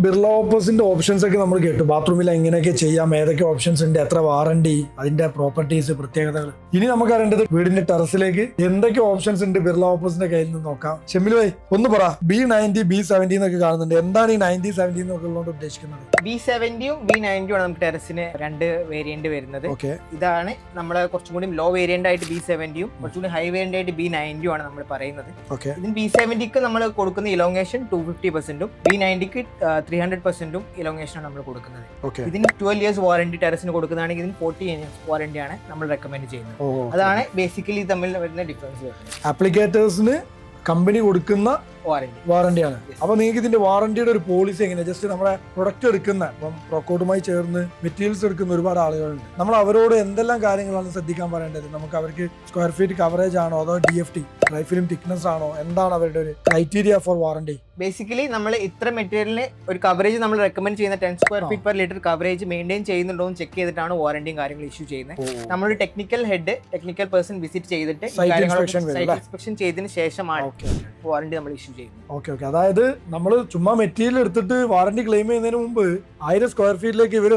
Birla ഓപ്പസിന്റെ options ഒക്കെ നമ്മൾ കേട്ടു. ബാത്റൂമിൽ എങ്ങനെയൊക്കെ ചെയ്യാം, ഏതൊക്കെ ഓപ്ഷൻസ് ഉണ്ട്, എത്ര വാറണ്ടി, അതിന്റെ പ്രോപ്പർട്ടീസ്, പ്രത്യേകതകൾ. ഇനി നമുക്ക് അറിയേണ്ടത് വീടിന്റെ ടെറസിലേക്ക് എന്തൊക്കെ ഓപ്ഷൻസ് ഉണ്ട് ബിർള ഓപ്പസിന്റെ കയ്യിൽ നിന്ന് നോക്കാം. ഷെമിൽ ഭായ് ഒന്ന് പറ, B90 B70 എന്നൊക്കെ കാണുന്നുണ്ട്, എന്താണ് ഈ 90-70 എന്നൊക്കെ ഉള്ളതുകൊണ്ട് ഉദ്ദേശിക്കുന്നത്? B70 B90 ആണ് നമുക്ക് ടെറസിന് രണ്ട് വേരിയന്റ് വരുന്നത്. ഇതാണ് നമ്മള് കുറച്ചും കൂടി ലോ വേരിയന്റ് ആയിട്ട് B70, കുറച്ചുകൂടി ഹൈ വേരിയന്റ് ആയിട്ട് B90 ആണ് നമ്മൾ പറയുന്നത്. ഇതിന് B70ക്ക് നമ്മൾ കൊടുക്കുന്ന ഇലോങ്ങേഷൻ 250%, B90ക്ക് 300% ഇലോങ്ങേഷൻ ആണ് നമ്മൾ കൊടുക്കുന്നത്. ഇതിന് 12 years വാറന്റി ടെറസിന് കൊടുക്കുന്നതാണെങ്കിൽ ഇതിന് 40 years വാറന്റി ആണ് നമ്മൾ റെക്കമെൻഡ് ചെയ്യുന്നത്. അതാണ് ബേസിക്കലി തമ്മിൽ വരുന്ന ഡിഫറൻസ്. ആപ്ലിക്കേറ്റേഴ്സിന് കമ്പനി കൊടുക്കുന്ന വാറന്റിയാണ്. അപ്പൊ നിങ്ങൾക്ക് ഇതിന്റെ വാറന്റിയുടെ ഒരു പോളിസി എങ്ങനെയാണ്? ജസ്റ്റ് നമ്മുടെ പ്രൊഡക്റ്റ് എടുക്കുന്ന, ഇപ്പം പ്രൊക്കോട്ടുമായി ചേർന്ന് മെറ്റീരിയൽസ് എടുക്കുന്ന ഒരുപാട് ആളുകളുണ്ട്. നമ്മൾ അവരോട് എന്തെല്ലാം കാര്യങ്ങളാണ് ശ്രദ്ധിക്കാൻ പറയേണ്ടത്? നമുക്ക് അവർക്ക് സ്ക്വയർ ഫീറ്റ് കവറേജ് ആണോ, അതോ DFT ഡ്രൈ ഫിലിം തിക്നെസ് ആണോ, എന്താണ് അവരുടെ ഒരു ക്രൈറ്റീരിയ ഫോർ വാറന്റി? ബേസിക്കലി നമ്മൾ ഇത്ര മെറ്റീരിയലിന് ഒരു കവറേജ് നമ്മൾ റെക്കമെൻഡ് ചെയ്യുന്ന 10 square feet per liter coverage maintain ചെയ്യുന്നുണ്ടോ എന്ന് ചെക്ക് ചെയ്തിട്ടാണ് വാറന്റിയും കാര്യങ്ങൾ ഇഷ്യൂ ചെയ്യുന്നത്. നമ്മളൊരു ടെക്നിക്കൽ പേഴ്സൺ വിസിറ്റ് ചെയ്തിട്ട് സൈറ്റ് ഇൻസ്പെക്ഷൻ ചെയ്തതിന് ശേഷമാണ് വാറന്റി നമ്മൾ ഇഷ്യൂ ചെയ്യുന്നത്. ഓക്കെ. അതായത് നമ്മൾ ചുമ്മാ മെറ്റീരിയൽ എടുത്തിട്ട് വാറന്റി ക്ലെയിം ചെയ്യുന്നതിന് മുമ്പ് 1000 square feetലേക്ക് ഇവർ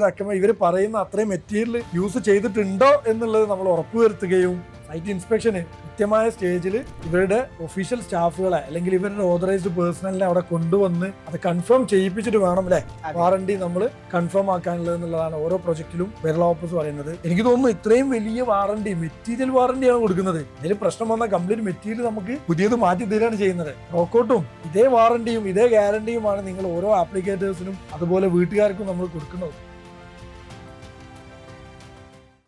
പറയുന്ന അത്രയും മെറ്റീരിയൽ യൂസ് ചെയ്തിട്ടുണ്ടോ എന്നുള്ളത് നമ്മൾ ഉറപ്പുവരുത്തുകയും സൈറ്റ് ഇൻസ്പെക്ഷന് കൃത്യമായ സ്റ്റേജിൽ ഇവരുടെ ഒഫീഷ്യൽ സ്റ്റാഫുകളെ അല്ലെങ്കിൽ ഇവരുടെ ഓതറൈസ്ഡ് പേഴ്സണലിനെ അവിടെ കൊണ്ടുവന്ന് അത് കൺഫേം ചെയ്യിപ്പിച്ചിട്ട് വേണം അല്ലെ വാറണ്ടി നമ്മൾ കൺഫേം ആക്കാനുള്ളത് എന്നുള്ളതാണ് ഓരോ പ്രൊജക്റ്റിലും ബിർള ഓപ്പസ് പറയുന്നത്. എനിക്ക് തോന്നുന്നു ഇത്രയും വലിയ വാറണ്ടി, മെറ്റീരിയൽ വാറണ്ടിയാണ് കൊടുക്കുന്നത്. ഇതിൽ പ്രശ്നം വന്ന കംപ്ലീറ്റ് മെറ്റീരിയൽ നമുക്ക് പുതിയത് മാറ്റി തരികയാണ് ചെയ്യുന്നത്. റോക്കോട്ടും ഇതേ വാറണ്ടിയും ഇതേ ഗ്യാരണ്ടിയുമാണ് നിങ്ങൾ ഓരോ ആപ്ലിക്കേറ്റേഴ്സിനും അതുപോലെ വീട്ടുകാർക്കും നമ്മൾ കൊടുക്കുന്നത്.